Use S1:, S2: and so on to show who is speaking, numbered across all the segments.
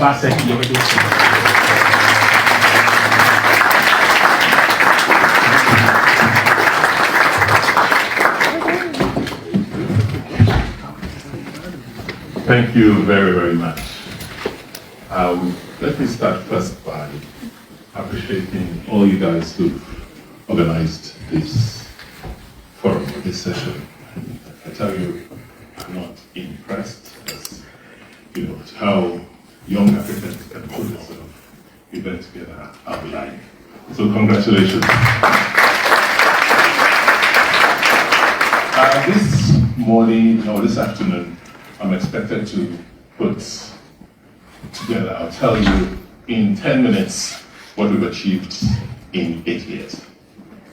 S1: Obaseki.
S2: Thank you very, very much. Let me start first by appreciating all you guys who've organized this forum, this session. I tell you, I'm not impressed as how young Africans can put this sort of event together. I'll be lying. So congratulations. This morning or this afternoon, I'm expected to put together, I'll tell you in 10 minutes what we've achieved in 8 years.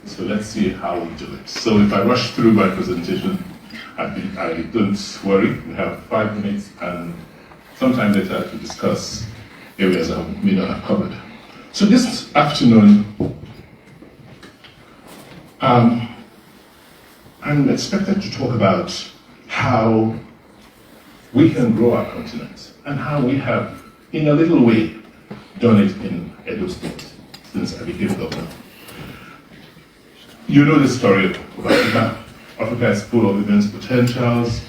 S2: So let's see how we do it. So if I rush through my presentation, I don't worry. We have 5 minutes and sometime later to discuss areas I may not have covered. So this afternoon, I'm expected to talk about how we can grow our continent and how we have, in a little way, done it in Edo State since I became governor. You know the story of Africa. Africa is full of immense potentials.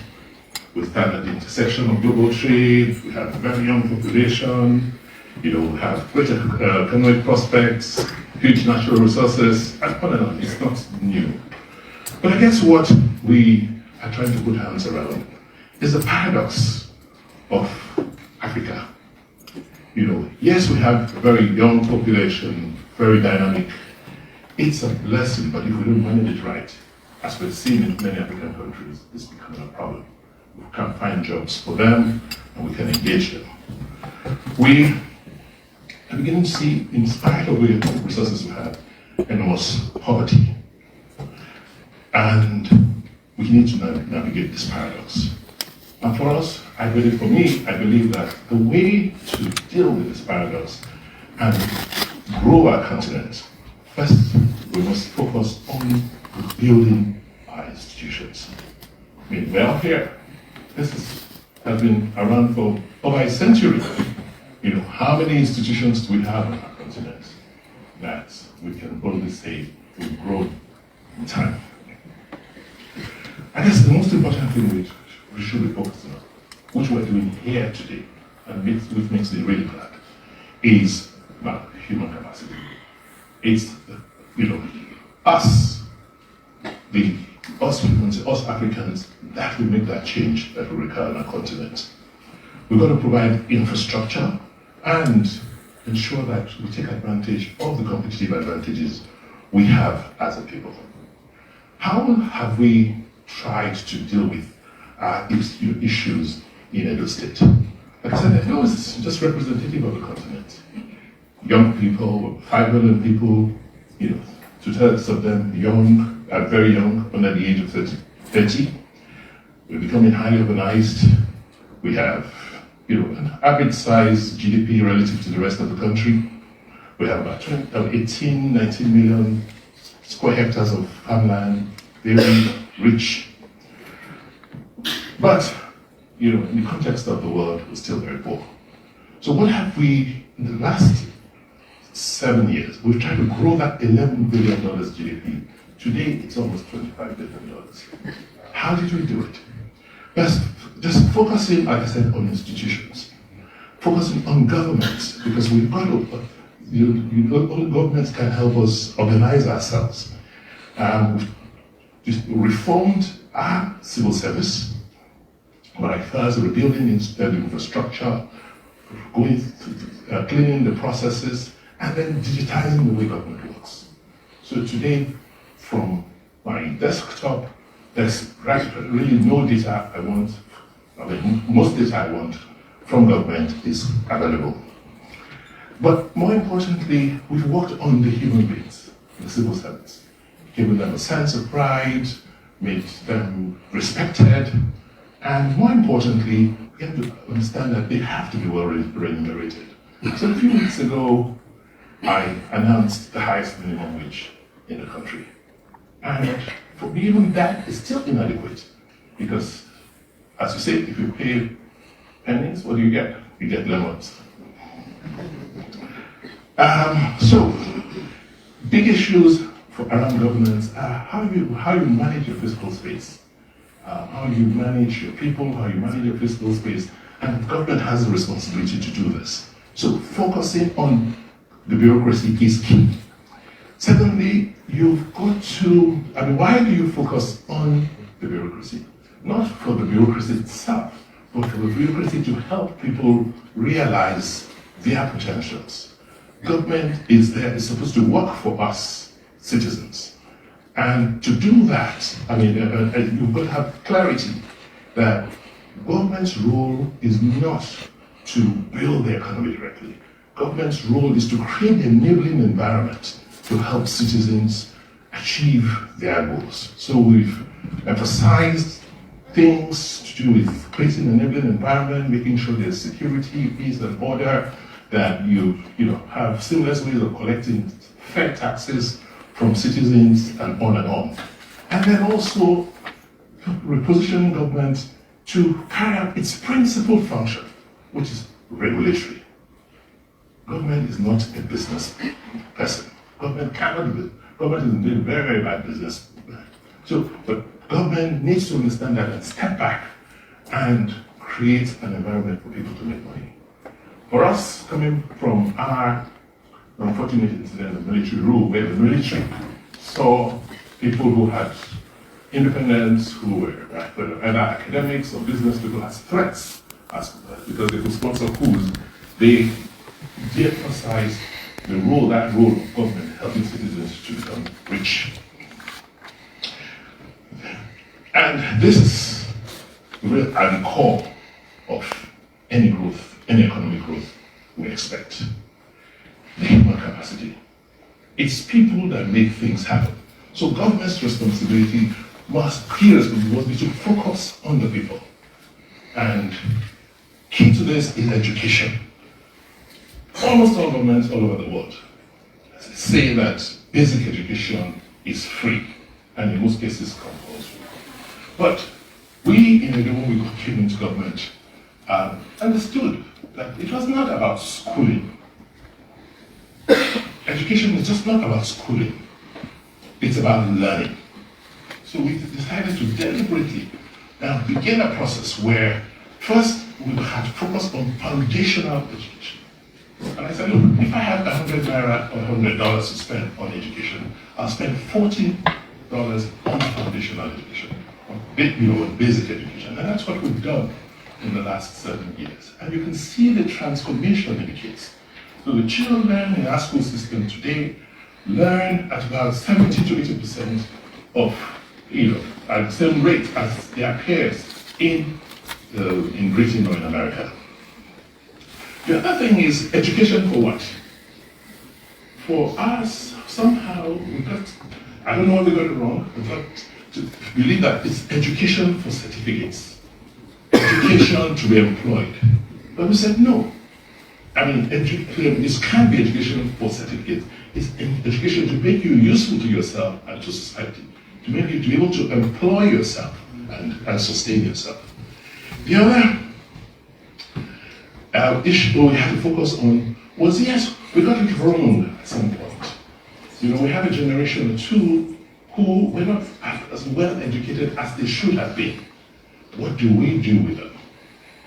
S2: We stand at the intersection of global trade. We have a very young population. We have great economic prospects, huge natural resources, and on and on. It's not new. But I guess what we are trying to put hands around is the paradox of Africa. Yes, we have a very young population, very dynamic. It's a blessing, but if we don't manage it right, as we've seen in many African countries, it's becoming a problem. We can't find jobs for them, and we can engage them. We are beginning to see, in spite of the resources we have, enormous poverty. And we need to navigate this paradox. And for us, I believe that the way to deal with this paradox and grow our continent, first, we must focus on building our institutions. We're out here. This has been around for over a century. How many institutions do we have on our continent that we can boldly say we've grown in time? I guess the most important thing we should be focusing on, which we're doing here today, and which makes me really glad, is about human capacity. It's us humans, us Africans, that will make that change that will require on our continent. We've got to provide infrastructure and ensure that we take advantage of the competitive advantages we have as a people. How have we tried to deal with issues in Edo State? Like I said, Edo is just representative of the continent. Young people, 5 million people, 2/3 of them young, very young, under the age of 30. We're becoming highly urbanized. We have, an average size GDP relative to the rest of the country. We have about 18, 19 million square hectares of farmland, very rich. But, in the context of the world, we're still very poor. So what have we, in the last 7 years, we've tried to grow that $11 billion GDP. Today, it's almost $25 billion. How did we do it? Just focusing, like I said, on institutions. Focusing on governments, because we've got to, only governments can help us organize ourselves. We've reformed our civil service, by first rebuilding the infrastructure, cleaning the processes, and then digitizing the way government works. So today, from my desktop, there's really no data I want. Most data I want from government is available. But more importantly, we've worked on the human beings, the civil servants, giving them a sense of pride, made them respected, and more importantly, we have to understand that they have to be well remunerated. So a few weeks ago, I announced the highest minimum wage in the country. And for me, even that is still inadequate, because, as you say, if you pay pennies, what do? You get lemons. So, big issues around governance are how you manage your fiscal space, how you manage your people, how you manage your fiscal space, and government has a responsibility to do this. So, focusing on the bureaucracy is key. Secondly, you've got to, why do you focus on the bureaucracy? Not for the bureaucracy itself, but for the bureaucracy to help people realize their potentials. Government is there, is supposed to work for us, citizens. And to do that, you've got to have clarity that government's role is not to build the economy directly. Government's role is to create an enabling environment to help citizens achieve their goals. So we've emphasized things to do with creating an enabling environment, making sure there's security, peace, and order, that you have seamless ways of collecting fair taxes from citizens, and on and on. And then also repositioning government to carry out its principal function, which is regulatory. Government is not a business person. Government cannot do it. Government is doing very, very bad business. But government needs to understand that and step back and create an environment for people to make money. For us, coming from our unfortunate incident of military rule, where the military saw people who had independence, who were either academics or business people, as threats, because they could sponsor coups, they de-emphasized that role of government helping citizens to become rich. And this is really at the core of any growth, any economic growth we expect. The human capacity. It's people that make things happen. So government's responsibility must be to focus on the people. And key to this is education. Almost all governments all over the world say that basic education is free, and in most cases compulsory. But we, when we came into government, understood that it was not about schooling. Education is just not about schooling. It's about learning. So we decided to deliberately begin a process where first we had focused on foundational education. And I said, look, if I have 100 naira or $100 to spend on education, I'll spend $40 on foundational education, on basic education. And that's what we've done in the last 7 years. And you can see the transformation in the kids. So the children in our school system today learn at about 70 to 80% of, at the same rate as their peers in Britain or in America. The other thing is education for what? For us, somehow we got, I don't know why we got it wrong, we got to believe that it's education for certificates, education to be employed. But we said no. This can't be education for certificates. It's education to make you useful to yourself and to society, to make you to be able to employ yourself and sustain yourself. The other issue we had to focus on was, yes, we got it wrong at some point. We have a generation or two who were not as well educated as they should have been. What do we do with them?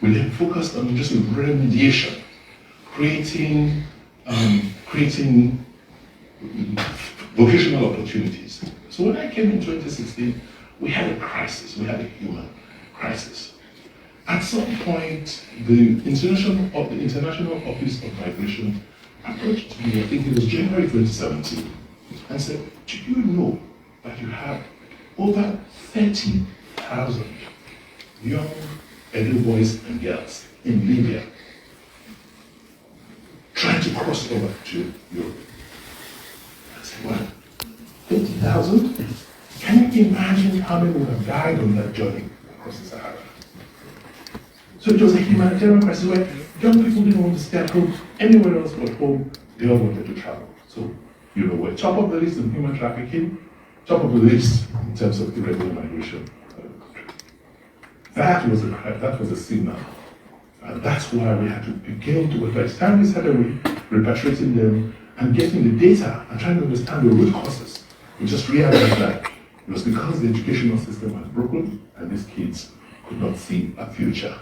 S2: We then focused on just remediation, creating vocational opportunities. So when I came in 2016, we had a crisis, we had a human crisis. At some point, the International Office of Migration approached me, I think it was January 2017, and said, do you know that you have over 30,000 young Edo boys and girls in Libya trying to cross over to Europe? I said, well, 30,000? Can you imagine how many would have died on that journey across the Sahara? So it was a humanitarian crisis where young people didn't want to stay at home anywhere else but home. They all wanted to travel. So, we're top of the list in human trafficking, top of the list in terms of irregular migration. That was a signal And that's why we had to begin to, by the time we started repatriating them and getting the data and trying to understand the root causes, we just realized that it was because the educational system was broken and these kids could not see a future.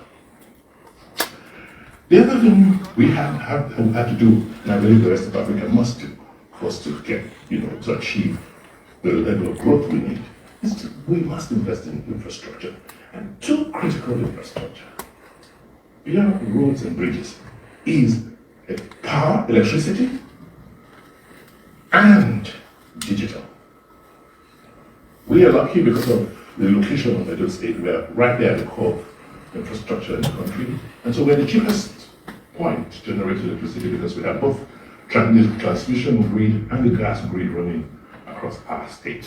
S2: The other thing we had to do, and I believe the rest of Africa must do, for us to get, to achieve the level of growth we need, is we must invest in infrastructure. And two critical infrastructure, beyond roads and bridges, is power, electricity, and digital. We are lucky because of the location of Edo State. We are right there at the core of infrastructure in the country. And so we're the cheapest point to generate electricity because we have both the transmission grid and the gas grid running across our state.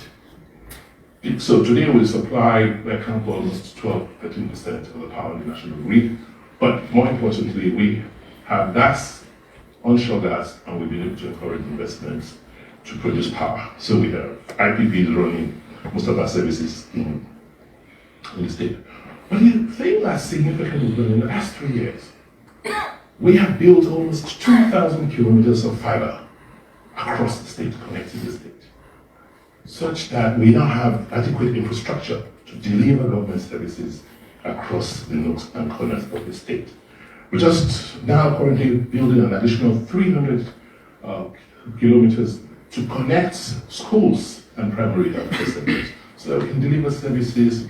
S2: So today we supply, we account for almost 12-13% of the power in the national grid. But more importantly, we have gas, onshore gas, and we've been able to encourage investments to produce power. So we have IPPs running most of our services in the state. But the thing that's significant is that in the last 3 years, we have built almost 2,000 kilometers of fiber across the state, connecting the state, such that we now have adequate infrastructure to deliver government services across the nooks and corners of the state. We're just now currently building an additional 300 kilometers to connect schools and primary health centers, so that we can deliver services,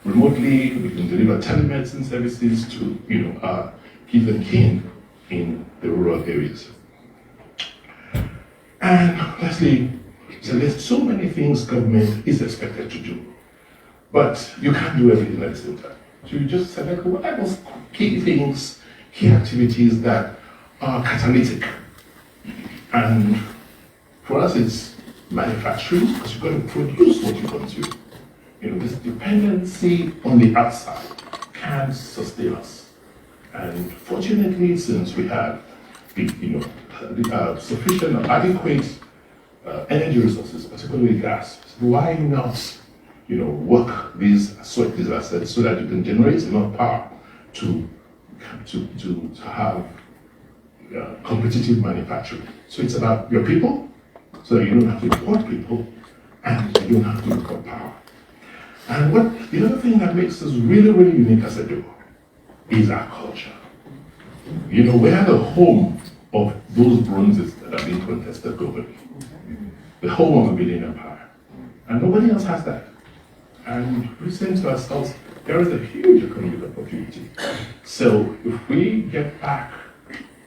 S2: remotely. We can deliver telemedicine services to, our kids and kin in the rural areas. And lastly, so there's so many things government is expected to do, but you can't do everything at the same time. So you just select what are those key things, key activities that are catalytic. And for us, it's manufacturing, because you've got to produce what you consume. This dependency on the outside can't sustain us. And fortunately, since we have sufficient or adequate energy resources, particularly gas, why not, sweat these assets so that you can generate enough power to have competitive manufacturing. So it's about your people, so that you don't have to import people, and you don't have to import power. And the other thing that makes us really, really unique as a duo is our culture. We are the home of those bronzes that are being contested globally. The home of a billion empire. And nobody else has that. And we say to ourselves, there is a huge economic opportunity. So if we get back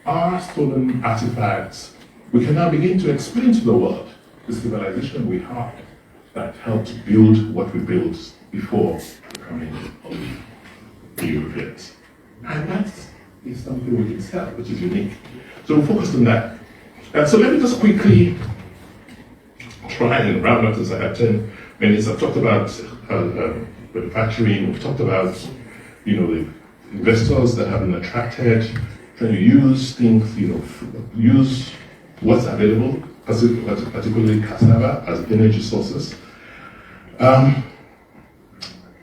S2: our stolen artifacts, we can now begin to explain to the world the civilization we have that helped build what we built before the coming of the Europeans. And that is something we can sell, which is unique. So we'll focus on that. And so let me just quickly try and round up, since I have 10 minutes. I've talked about manufacturing, we've talked about the investors that have been attracted, trying to use things, use what's available, particularly cassava as energy sources.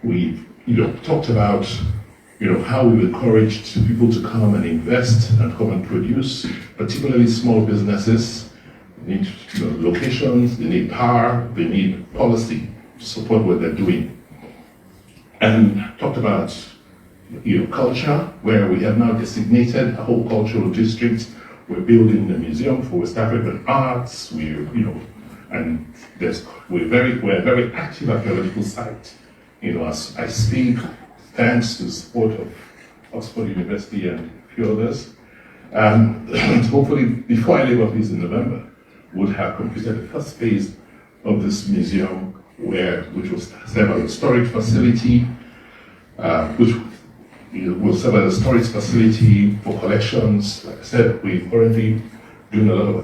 S2: We've talked about how we've encouraged people to come and invest and come and produce, particularly small businesses. They need locations, they need power, they need policy to support what they're doing. And talked about culture, where we have now designated a whole cultural district. We're building a museum for West African arts. And we're a very active archaeological site. As I speak, thanks to the support of Oxford University and a few others. Hopefully, before I leave office in November, would have completed the first phase of this museum, which will serve as a storage facility, which will serve as a storage facility for collections. Like I said, we're currently doing a lot of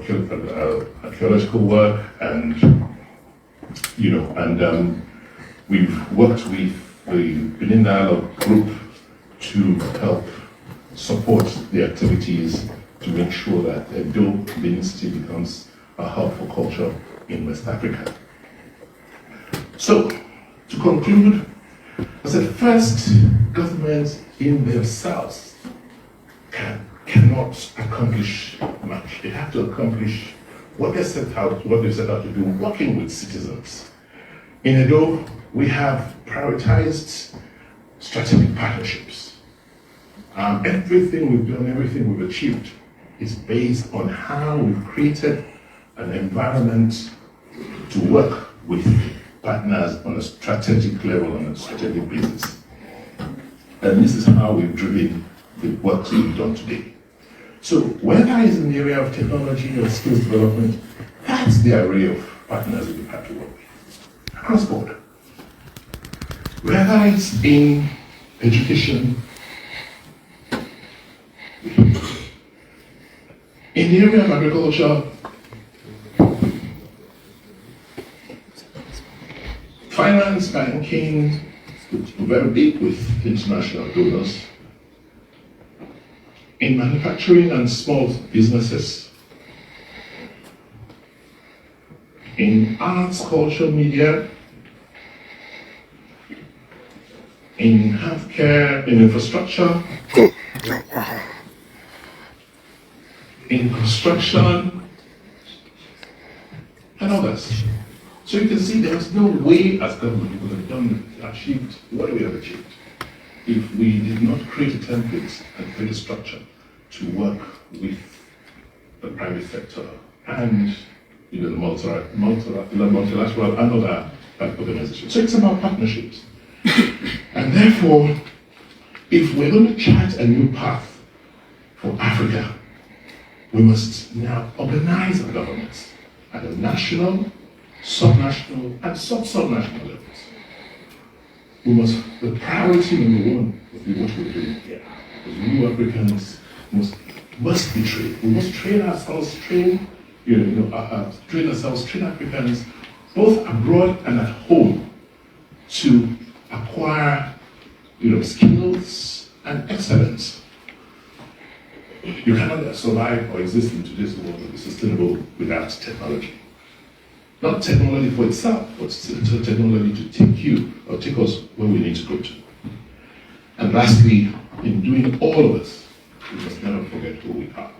S2: archaeological work, and we've worked with the Benin Dialogue Group to help support the activities to make sure that Edo, Benin City, becomes a hub for culture in West Africa. So, to conclude, I said first, governments in themselves cannot accomplish much. They have to accomplish what they set out to do, working with citizens. In Edo, we have prioritized strategic partnerships. Everything we've done, everything we've achieved is based on how we've created an environment to work with partners on a strategic level, on a strategic basis. And this is how we've driven the work we've done today. So whether it's in the area of technology or skills development, that's the array of partners we've had to work with, across board. Whether it's in education, in the area of agriculture, finance, banking, very big with international donors. In manufacturing and small businesses. In arts, culture, media. In healthcare, in infrastructure. In construction, and others. So you can see there is no way as government we would have achieved what we have achieved if we did not create a template and create a structure to work with the private sector and the multilateral and other organizations. So it's about partnerships. And therefore, if we're going to chart a new path for Africa, we must now organize our governments at a national, subnational, and sub-subnational levels. The priority number one must be what we're doing here. Because we Africans must be trained. We must train ourselves, train Africans, both abroad and at home, to acquire, skills and excellence. You cannot survive or exist in today's world and be sustainable without technology. Not technology for itself, but technology to take you or take us where we need to go to. And lastly, in doing all of this, we must never forget who we are.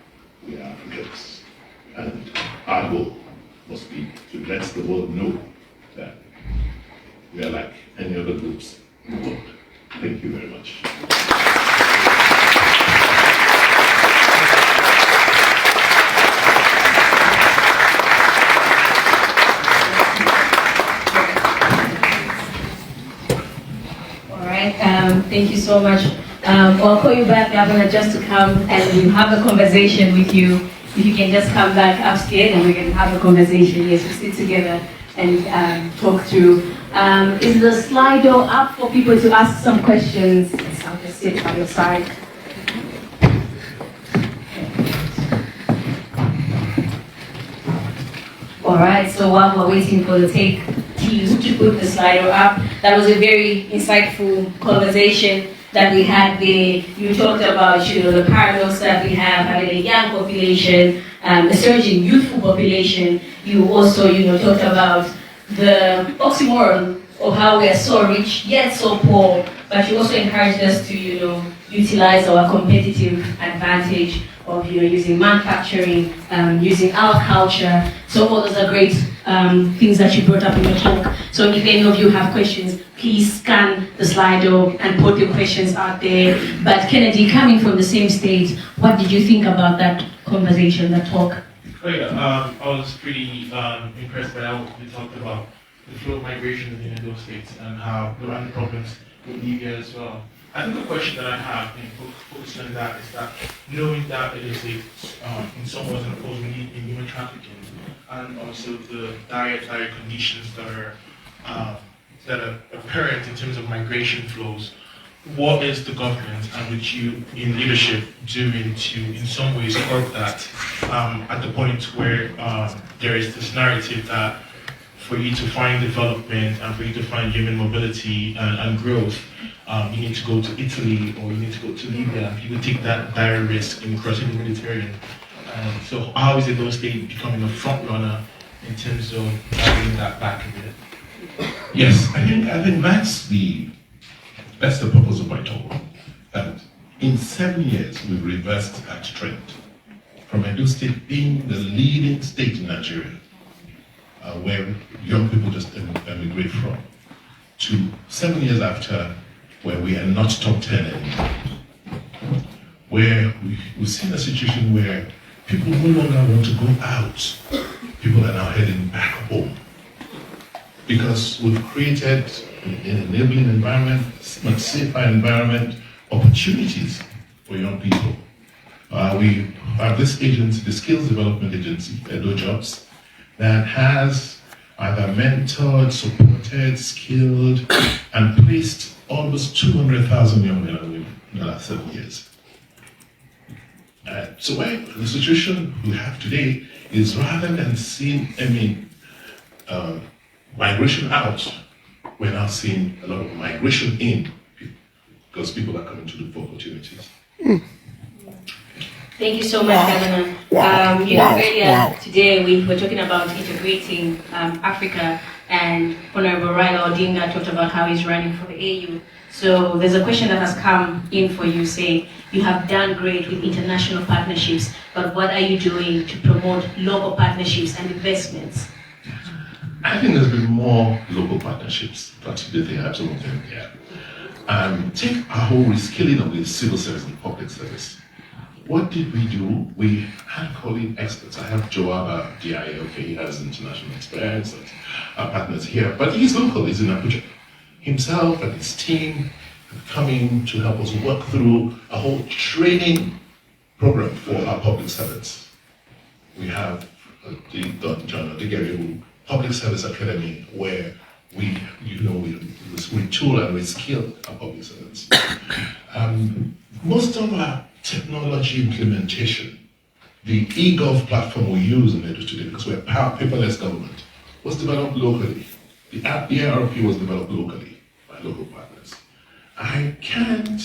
S2: We are Africans. And our goal must be to let the world know that we are like any other groups in the world. Thank you very much.
S1: Thank you so much. I'll call you back, Governor, just to come and we'll have a conversation with you. If you can just come back upstairs and we can have a conversation. Yes, we sit together and talk through. Is the Slido up for people to ask some questions? Yes, I'll just sit by your side. All right, so while we're waiting for the team to put the Slido up, that was a very insightful conversation that we had there. You talked about, the paradox that we have having a young population, a surging youthful population. You also, talked about the oxymoron of how we are so rich yet so poor, but you also encouraged us to, utilize our competitive advantage of, using manufacturing, using our culture. So all those are great things that you brought up in your talk. So if any of you have questions, please scan the Slido and put your questions out there. But Kennedy, coming from the same state, what did you think about that conversation, that talk?
S3: Oh yeah, I was pretty impressed by how we talked about the flow of migration in those states and how there are problems with Libya as well. I think the question that I have in focusing on that is that knowing that it is in some ways an opposed need in human trafficking, and also the dietary conditions that are apparent in terms of migration flows, what is the government and with you in leadership doing to in some ways curb that at the point where there is this narrative that for you to find development and for you to find human mobility and growth, you need to go to Italy or you need to go to Libya, and people take that dire risk in crossing the Mediterranean. So how is Edo State becoming a front runner in terms of bringing that back a bit?
S2: Yes, I think that's the purpose of my talk. That In 7 years, we've reversed that trend. From Edo State being the leading state in Nigeria, where young people just emigrate from, to 7 years after, where we are not top 10 anymore. Where we've seen a situation where people no longer want to go out. People are now heading back home. Because we've created an enabling environment, much safer environment, opportunities for young people. We have this agency, the Skills Development Agency, Edo Jobs, that has either mentored, supported, skilled, and placed almost 200,000 young men and women in the last 7 years. So the situation we have today is, rather than seeing migration out, we're now seeing a lot of migration in, because people are coming to look for opportunities.
S1: Thank you so much, Governor. Earlier today we were talking about integrating Africa, and Honorable Raila Odinga talked about how he's running for the AU. So there's a question that has come in for you, saying you have done great with international partnerships, but what are you doing to promote local partnerships and investments?
S2: I think there's been more local partnerships, particularly they have some of them here. Take our whole reskilling of the civil service and public service. What did we do? We had calling experts. I have Joab, DIA, okay, he has international experience, and our partners here, but he's local, he's in Abuja. Himself and his team have come in to help us work through a whole training program for our public servants. We have the John Odigeri Public Service Academy, where we retool and reskill our public servants. Most of our technology implementation, the eGov platform we use in Edo today, because we're paperless government, was developed locally. The app ERP was developed locally by local partners. I can't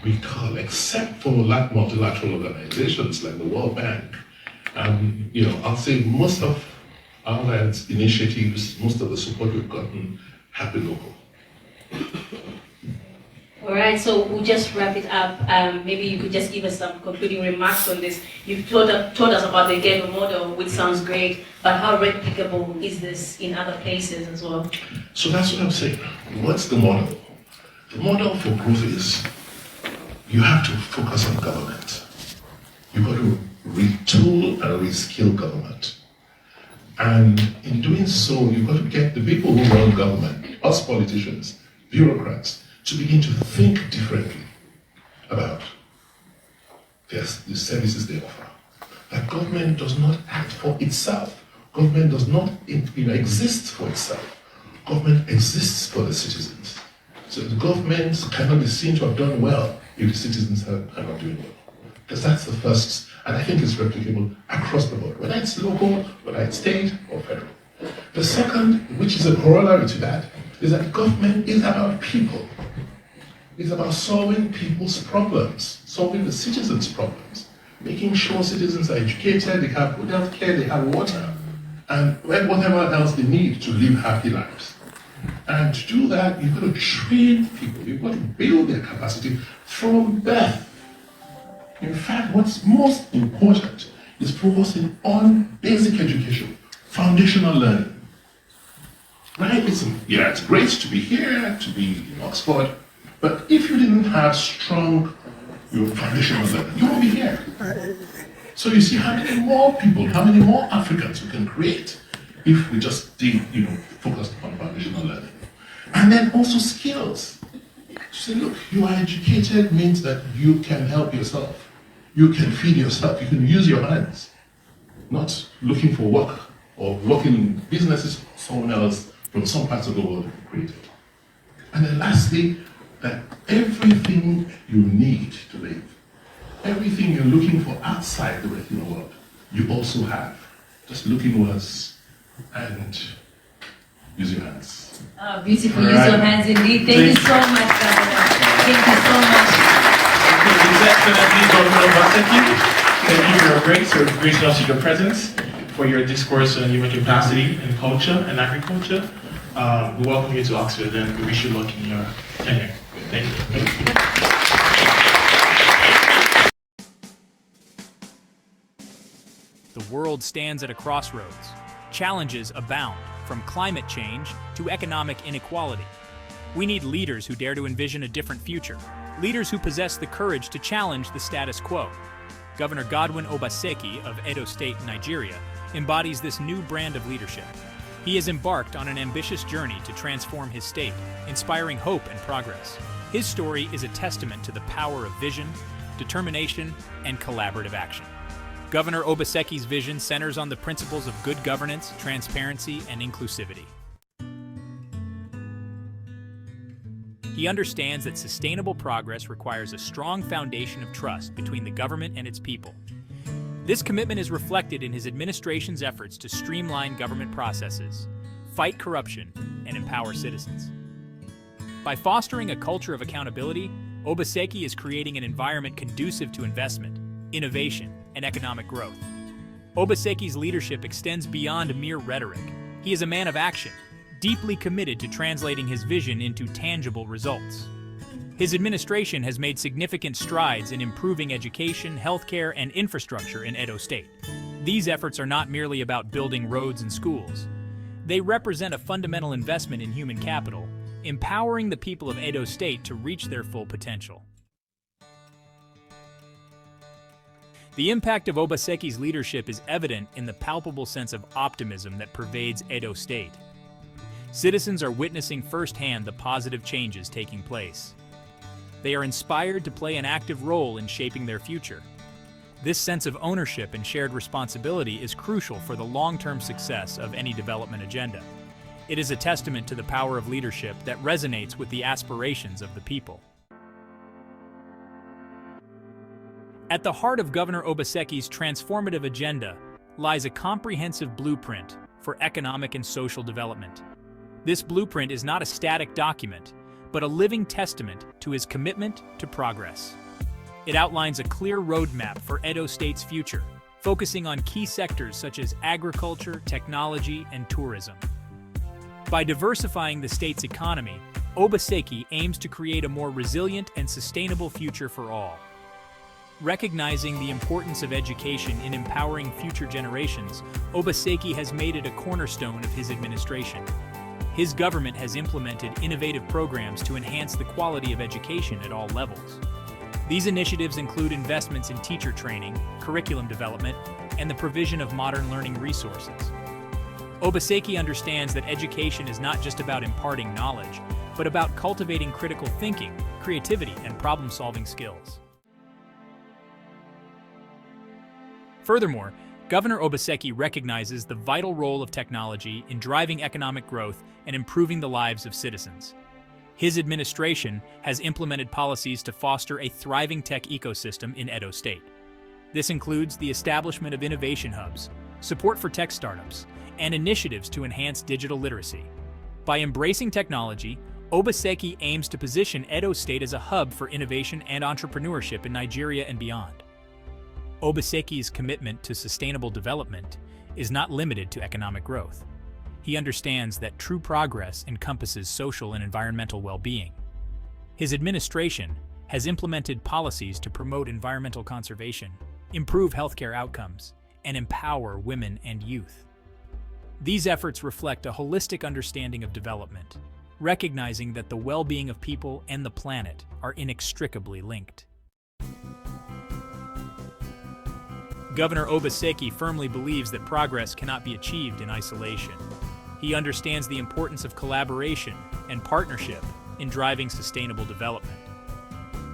S2: recall, except for multilateral organizations like the World Bank, I'll say most of our initiatives, most of the support we've gotten have been local.
S1: All right, so we'll just wrap it up. Maybe you could just give us some concluding remarks on this. You've told us about the Ghetto model, which sounds great, but how replicable is this in other places as well?
S2: So that's what I'm saying. What's the model? The model for growth is you have to focus on government. You've got to retool and reskill government. And in doing so, you've got to get the people who run government, us politicians, bureaucrats, to begin to think differently about the services they offer. That government does not act for itself. Government does not exist for itself. Government exists for the citizens. So the government cannot be seen to have done well if the citizens are not doing well. Because that's the first, and I think it's replicable across the board, whether it's local, whether it's state or federal. The second, which is a corollary to that, is that government is about people. It's about solving people's problems, solving the citizens' problems, making sure citizens are educated, they have good health care, they have water, and whatever else they need to live happy lives. And to do that, you've got to train people, you've got to build their capacity from birth. In fact, what's most important is focusing on basic education, foundational learning. Right? It's great to be here, to be in Oxford, but if you didn't have strong foundational learning, you won't be here. So you see how many more people, how many more Africans we can create if we just focused on foundational learning. And then also skills. Say, look, you are educated means that you can help yourself. You can feed yourself. You can use your hands. Not looking for work or working in businesses someone else from some parts of the world created. And then lastly, that everything you need to live, everything you're looking for outside the regular world, you also have. Just look inwards and use your hands.
S1: Oh, beautiful. Use your hands indeed. Thank you so much, Governor. Thank you so much.
S3: Thank you for your grace, for gracing us with your presence, for your discourse on human capacity and culture and agriculture. We welcome you to Oxford and we wish you luck in your tenure. Thank you.
S4: the world stands at a crossroads. Challenges abound, from climate change to economic inequality. We need leaders who dare to envision a different future, leaders who possess the courage to challenge the status quo. Governor Godwin Obaseki of Edo State, Nigeria, embodies this new brand of leadership. He has embarked on an ambitious journey to transform his state, inspiring hope and progress. His story is a testament to the power of vision, determination, and collaborative action. Governor Obaseki's vision centers on the principles of good governance, transparency, and inclusivity. He understands that sustainable progress requires a strong foundation of trust between the government and its people. This commitment is reflected in his administration's efforts to streamline government processes, fight corruption, and empower citizens. By fostering a culture of accountability, Obaseki is creating an environment conducive to investment, innovation, and economic growth. Obaseki's leadership extends beyond mere rhetoric. He is a man of action, deeply committed to translating his vision into tangible results. His administration has made significant strides in improving education, healthcare, and infrastructure in Edo State. These efforts are not merely about building roads and schools. They represent a fundamental investment in human capital, empowering the people of Edo State to reach their full potential. The impact of Obaseki's leadership is evident in the palpable sense of optimism that pervades Edo State. Citizens are witnessing firsthand the positive changes taking place. They are inspired to play an active role in shaping their future. This sense of ownership and shared responsibility is crucial for the long-term success of any development agenda. It is a testament to the power of leadership that resonates with the aspirations of the people. At the heart of Governor Obaseki's transformative agenda lies a comprehensive blueprint for economic and social development. This blueprint is not a static document, but a living testament to his commitment to progress. It outlines a clear roadmap for Edo State's future, focusing on key sectors such as agriculture, technology, and tourism. By diversifying the state's economy, Obaseki aims to create a more resilient and sustainable future for all. Recognizing the importance of education in empowering future generations, Obaseki has made it a cornerstone of his administration. His government has implemented innovative programs to enhance the quality of education at all levels. These initiatives include investments in teacher training, curriculum development, and the provision of modern learning resources. Obaseki understands that education is not just about imparting knowledge, but about cultivating critical thinking, creativity, and problem-solving skills. Furthermore, Governor Obaseki recognizes the vital role of technology in driving economic growth and improving the lives of citizens. His administration has implemented policies to foster a thriving tech ecosystem in Edo State. This includes the establishment of innovation hubs, support for tech startups, and initiatives to enhance digital literacy. By embracing technology, Obaseki aims to position Edo State as a hub for innovation and entrepreneurship in Nigeria and beyond. Obaseki's commitment to sustainable development is not limited to economic growth. He understands that true progress encompasses social and environmental well-being. His administration has implemented policies to promote environmental conservation, improve healthcare outcomes, and empower women and youth. These efforts reflect a holistic understanding of development, recognizing that the well-being of people and the planet are inextricably linked. Governor Obaseki firmly believes that progress cannot be achieved in isolation. He understands the importance of collaboration and partnership in driving sustainable development.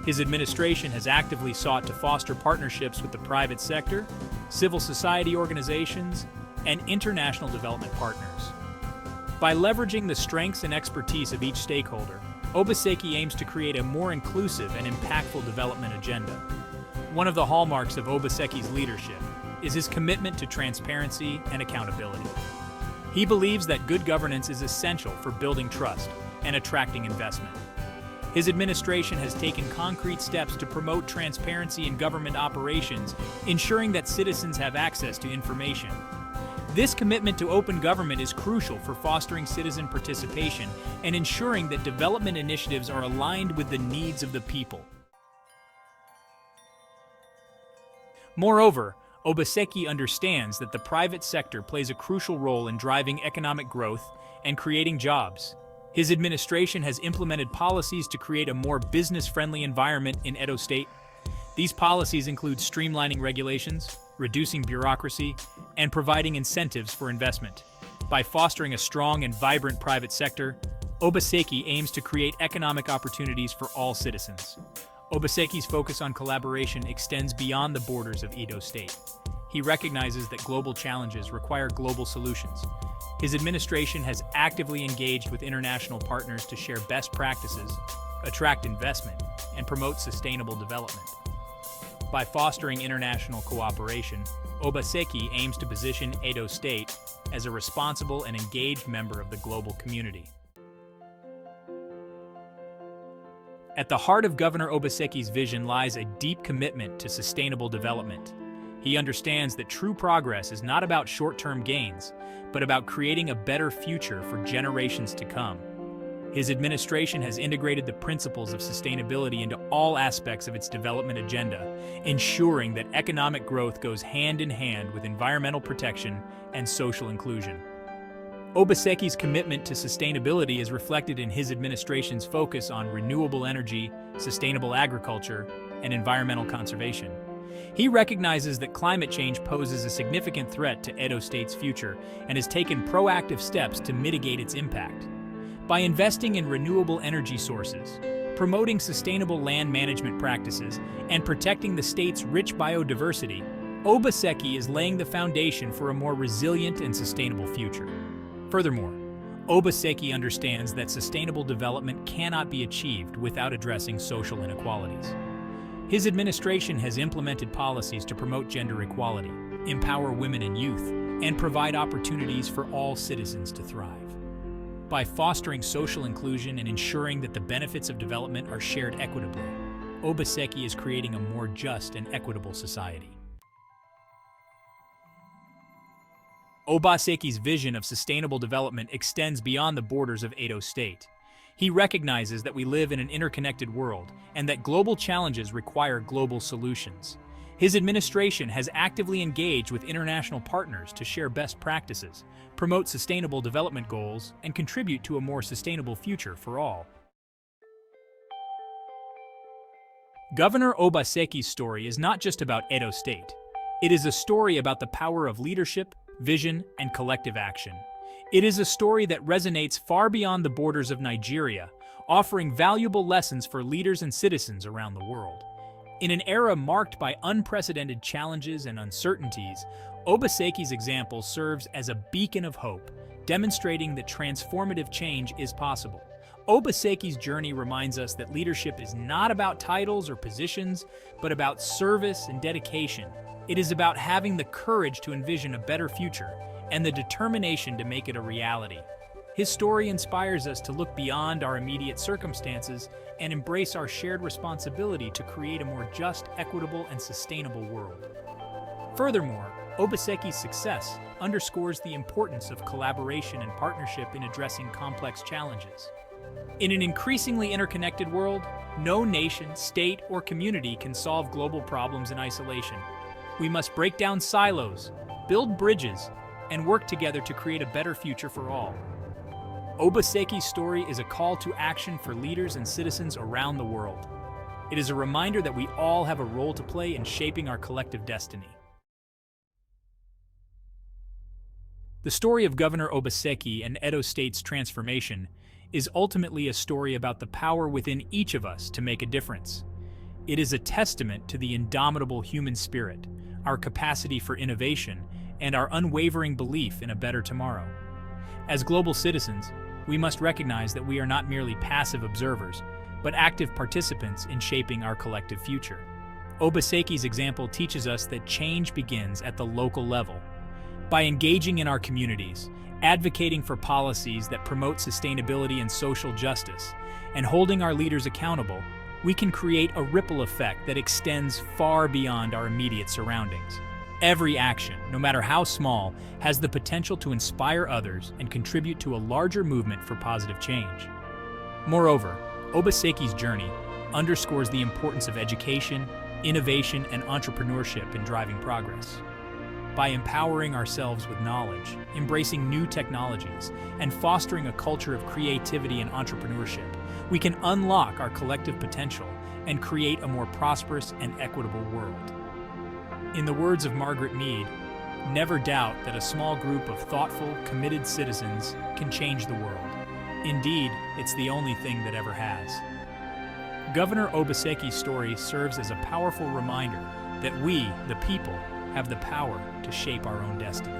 S4: His administration has actively sought to foster partnerships with the private sector, civil society organizations, and international development partners. By leveraging the strengths and expertise of each stakeholder, Obaseki aims to create a more inclusive and impactful development agenda. One of the hallmarks of Obaseki's leadership is his commitment to transparency and accountability. He believes that good governance is essential for building trust and attracting investment. His administration has taken concrete steps to promote transparency in government operations, ensuring that citizens have access to information. This commitment to open government is crucial for fostering citizen participation and ensuring that development initiatives are aligned with the needs of the people. Moreover, Obaseki understands that the private sector plays a crucial role in driving economic growth and creating jobs. His administration has implemented policies to create a more business-friendly environment in Edo State. These policies include streamlining regulations, reducing bureaucracy, and providing incentives for investment. By fostering a strong and vibrant private sector, Obaseki aims to create economic opportunities for all citizens. Obaseki's focus on collaboration extends beyond the borders of Edo State. He recognizes that global challenges require global solutions. His administration has actively engaged with international partners to share best practices, attract investment, and promote sustainable development. By fostering international cooperation, Obaseki aims to position Edo State as a responsible and engaged member of the global community. At the heart of Governor Obaseki's vision lies a deep commitment to sustainable development. He understands that true progress is not about short-term gains, but about creating a better future for generations to come. His administration has integrated the principles of sustainability into all aspects of its development agenda, ensuring that economic growth goes hand in hand with environmental protection and social inclusion. Obaseki's commitment to sustainability is reflected in his administration's focus on renewable energy, sustainable agriculture, and environmental conservation. He recognizes that climate change poses a significant threat to Edo State's future and has taken proactive steps to mitigate its impact. By investing in renewable energy sources, promoting sustainable land management practices, and protecting the state's rich biodiversity, Obaseki is laying the foundation for a more resilient and sustainable future. Furthermore, Obaseki understands that sustainable development cannot be achieved without addressing social inequalities. His administration has implemented policies to promote gender equality, empower women and youth, and provide opportunities for all citizens to thrive. By fostering social inclusion and ensuring that the benefits of development are shared equitably, Obaseki is creating a more just and equitable society. Obaseki's vision of sustainable development extends beyond the borders of Edo State. He recognizes that we live in an interconnected world and that global challenges require global solutions. His administration has actively engaged with international partners to share best practices, promote sustainable development goals, and contribute to a more sustainable future for all. Governor Obaseki's story is not just about Edo State. It is a story about the power of leadership, vision, and collective action. It is a story that resonates far beyond the borders of Nigeria, offering valuable lessons for leaders and citizens around the world. In an era marked by unprecedented challenges and uncertainties, Obaseki's example serves as a beacon of hope, demonstrating that transformative change is possible. Obaseki's journey reminds us that leadership is not about titles or positions, but about service and dedication. It is about having the courage to envision a better future and the determination to make it a reality. His story inspires us to look beyond our immediate circumstances and embrace our shared responsibility to create a more just, equitable, and sustainable world. Furthermore, Obaseki's success underscores the importance of collaboration and partnership in addressing complex challenges. In an increasingly interconnected world, no nation, state, or community can solve global problems in isolation. We must break down silos, build bridges, and work together to create a better future for all. Obaseki's story is a call to action for leaders and citizens around the world. It is a reminder that we all have a role to play in shaping our collective destiny. The story of Governor Obaseki and Edo State's transformation is ultimately a story about the power within each of us to make a difference. It is a testament to the indomitable human spirit, our capacity for innovation, and our unwavering belief in a better tomorrow. As global citizens, we must recognize that we are not merely passive observers, but active participants in shaping our collective future. Obaseki's example teaches us that change begins at the local level. By engaging in our communities, advocating for policies that promote sustainability and social justice, and holding our leaders accountable, we can create a ripple effect that extends far beyond our immediate surroundings. Every action, no matter how small, has the potential to inspire others and contribute to a larger movement for positive change. Moreover, Obaseki's journey underscores the importance of education, innovation and entrepreneurship in driving progress. By empowering ourselves with knowledge, embracing new technologies, and fostering a culture of creativity and entrepreneurship, we can unlock our collective potential and create a more prosperous and equitable world. In the words of Margaret Mead, never doubt that a small group of thoughtful, committed citizens can change the world. Indeed, it's the only thing that ever has. Governor Obaseki's story serves as a powerful reminder that we, the people, have the power to shape our own destiny.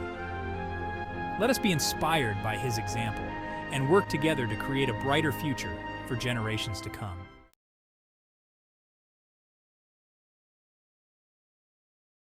S4: Let us be inspired by his example and work together to create a brighter future for generations to come.